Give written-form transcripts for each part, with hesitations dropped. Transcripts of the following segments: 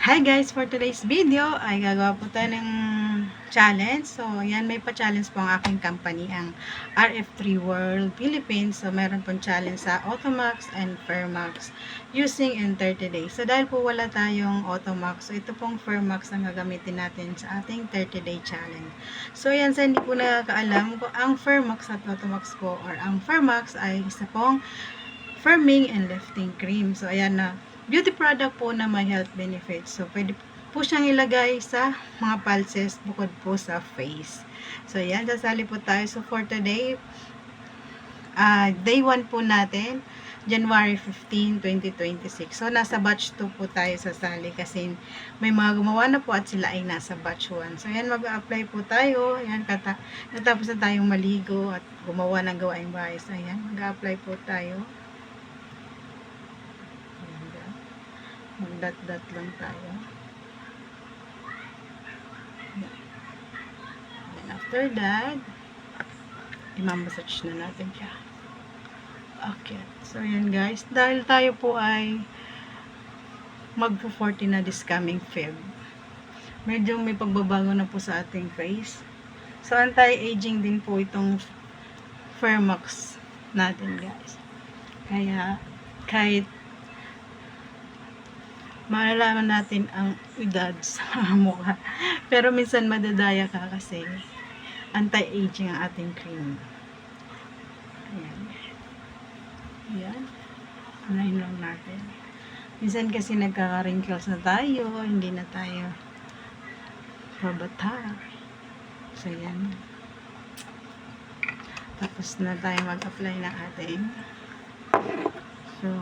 Hi guys! For today's video ay gagawa po tayo ng challenge. So, yan, may pa-challenge po ang aking company, ang RF3 World Philippines. So, meron pong challenge sa Automax and Fairmax using in 30 days. So, dahil po wala tayong Automax, so ito pong Fairmax ang gagamitin natin sa ating 30-day challenge. So, yan, sa hindi po nakakaalam, ang Fairmax at Automax po, or ang Fairmax ay isa pong firming and lifting cream. So, ayan na. Beauty product po na may health benefits. So, pwede po siyang ilagay sa mga pulses bukod po sa face. So, ayan. Sasali po tayo. So, for today, day 1 po natin, January 15, 2026. So, nasa batch 2 po tayo sasali kasi may mga gumawa na po at sila ay nasa batch 1. So, ayan, mag-apply po tayo. Ayan, natapos na tayong maligo at gumawa ng gawaing bahay. So, ayan, mag-apply po tayo. Mag-dot-dot lang tayo. And after that, imamassage na natin siya. Okay. So, yan guys. Dahil tayo po ay magpo-40 na this coming Feb. Medyo may pagbabago na po sa ating face. So, anti-aging din po itong Fairmax natin guys. Kaya, kahit malalaman natin ang edad sa mukha. Pero minsan madadaya ka kasi anti-aging ang ating cream. Ayan. Ayan. Anahin lang natin. Minsan kasi nagkaka-wrinkles na tayo, hindi na tayo babata. So, ayan. Tapos na tayo mag-apply ng ating. So,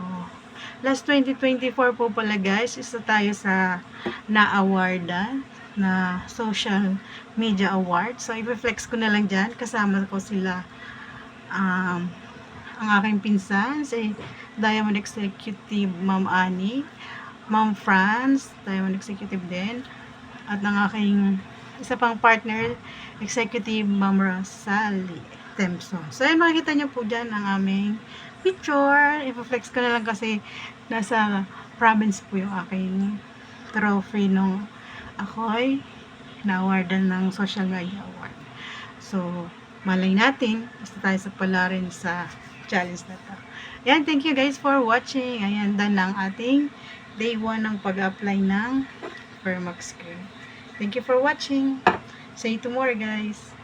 last 2024 po pala guys, isa tayo sa na-awardan na social media award. So, i-flex ko na lang dyan. Kasama ko sila ang aking pinsan, si Diamond Executive Ma'am Annie, Ma'am Franz, Diamond Executive din, at ang aking isa pang partner, Executive Ma'am Rosalie Tempson. So, ayan, makikita nyo po dyan ang aming picture. I-flex ko na lang kasi nasa province po yung aking trophy nung ako'y na-awardan ng social media award. So, malay natin, basta tayo sa pala rin sa challenge na to. Ayan, thank you guys for watching. Ayan, done lang ating day 1 ng pag-apply ng Fairmax cream. Thank you for watching. See you tomorrow guys.